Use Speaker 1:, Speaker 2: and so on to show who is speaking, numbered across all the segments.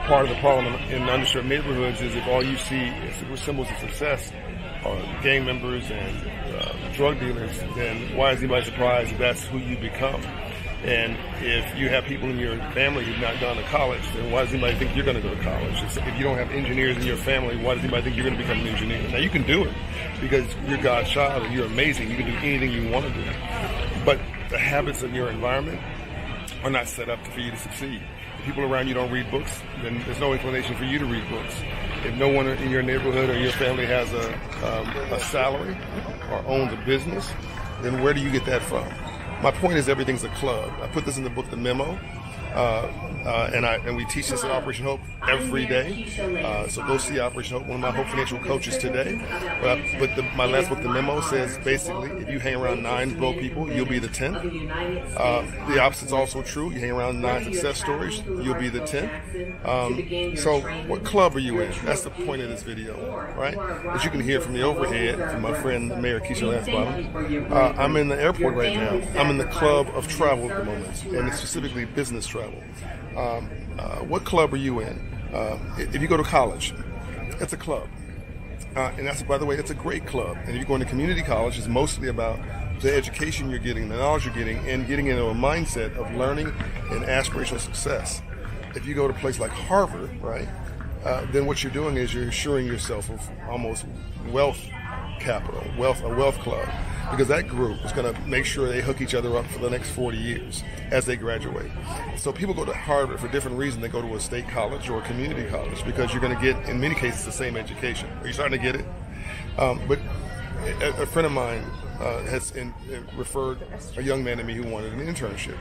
Speaker 1: part of the problem in underserved neighborhoods is if all you see is symbols of success are gang members and drug dealers, then why is anybody surprised if that's who you become? And if you have people in your family who've not gone to college, then why does anybody think you're going to go to college? If you don't have engineers in your family, why does anybody think you're going to become an engineer? Now, you can do it because you're God's child and you're amazing. You can do anything you want to do. But the habits of your environment are not set up for you to succeed. If people around you don't read books, then there's no inclination for you to read books. If no one in your neighborhood or your family has a salary or owns a business, then where do you get that from? My point is everything's a club. I put this in the book, The Memo, and we teach this at Operation Hope every day. So go see Operation Hope, one of my Hope Financial coaches today. But my last book, The Memo, says basically if you hang around 9 broke people, you'll be the 10th. The opposite's also true. You hang around 9 success stories, you'll be the 10th. So what club are you in? That's the point of this video, right? As you can hear from the overhead, from my friend Mayor Keisha Lansbottom, I'm in the airport right now. I'm in the club of travel at the moment, and it's specifically business travel. What club are you in? If you go to college, it's a club. And that's, by the way, it's a great club. And if you go into community college, it's mostly about the education you're getting, the knowledge you're getting, and getting into a mindset of learning and aspirational success. If you go to a place like Harvard, right, then what you're doing is you're assuring yourself of almost wealth capital, a wealth club, because that group is going to make sure they hook each other up for the next 40 years as they graduate. So people go to Harvard for different reasons. They go to a state college or a community college because you're going to get, in many cases, the same education. Are you starting to get it? But a friend of mine has referred a young man to me who wanted an internship.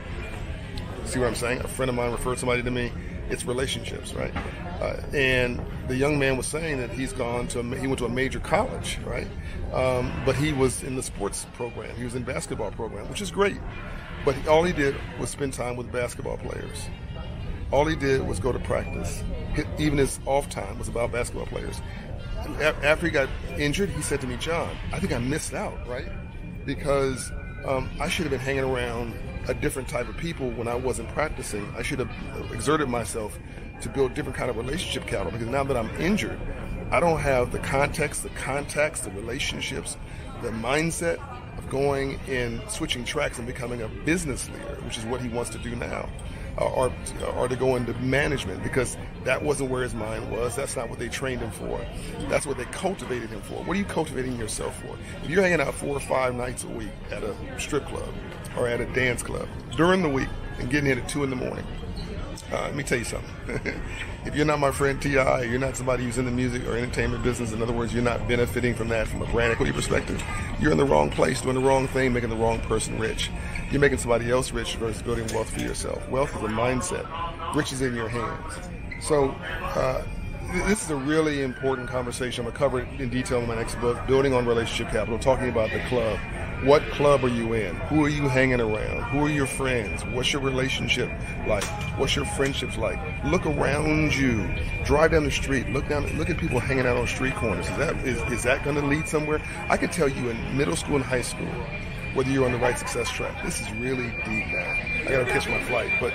Speaker 1: See what I'm saying? A friend of mine referred somebody to me. It's relationships, right? And the young man was saying that he went to a major college, right? But he was in the sports program. He was in basketball program, which is great. But all he did was spend time with basketball players. All he did was go to practice. Even his off time was about basketball players. After he got injured, he said to me, John, I think I missed out, right? Because I should have been hanging around a different type of people when I wasn't practicing. I should have exerted myself to build different kind of relationship capital, because now that I'm injured, I don't have the context, the contacts, the relationships, the mindset of going and switching tracks and becoming a business leader, which is what he wants to do now, or to go into management, because that wasn't where his mind was. That's not what they trained him for. That's what they cultivated him for. What are you cultivating yourself for? If you're hanging out 4 or 5 nights a week at a strip club or at a dance club during the week and getting in at 2 in the morning, let me tell you something. If you're not my friend T.I., you're not somebody who's in the music or entertainment business, in other words, you're not benefiting from that from a brand equity perspective, you're in the wrong place, doing the wrong thing, making the wrong person rich. You're making somebody else rich versus building wealth for yourself. Wealth is a mindset. Rich is in your hands. So this is a really important conversation. I'm going to cover it in detail in my next book, Building on Relationship Capital, talking about the club. What club are you in? Who are you hanging around? Who are your friends? What's your relationship like? What's your friendships like? Look around you. Drive down the street. Look at people hanging out on street corners. Is that going to lead somewhere? I could tell you in middle school and high school whether you're on the right success track. This is really deep now. I got to catch my flight. But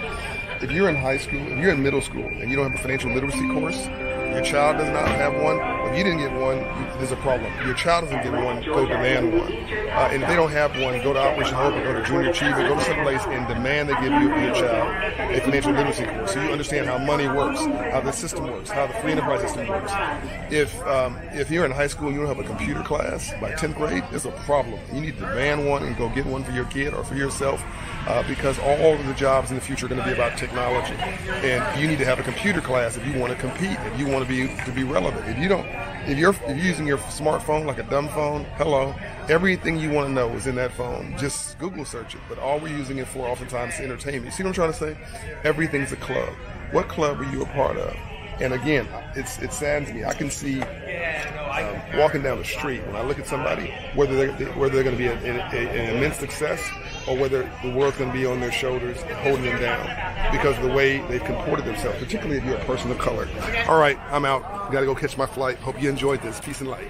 Speaker 1: if you're in high school, if you're in middle school and you don't have a financial literacy course, your child does not have one, if you didn't get one, there's a problem. Your child doesn't get one, go demand one. And if they don't have one, go to Operation Hope or go to Junior Achievement, go to some place and demand they give your child a financial literacy course so you understand how money works, how the system works, how the free enterprise system works. If you're in high school and you don't have a computer class by 10th grade, there's a problem. You need to demand one and go get one for your kid or for yourself, because all of the jobs in the future are going to be about technology. And you need to have a computer class if you want to compete, if you want to be relevant. If you're using your smartphone like a dumb phone, hello, everything you want to know is in that phone. Just Google search it. But all we're using it for oftentimes is entertainment. You see what I'm trying to say? Everything's a club. What club are you a part of? And again, it saddens me. I can see walking down the street when I look at somebody, whether they're going to be an immense success or whether the world's going to be on their shoulders holding them down because of the way they've comported themselves, particularly if you're a person of color. All right, I'm out. Got to go catch my flight. Hope you enjoyed this. Peace and light.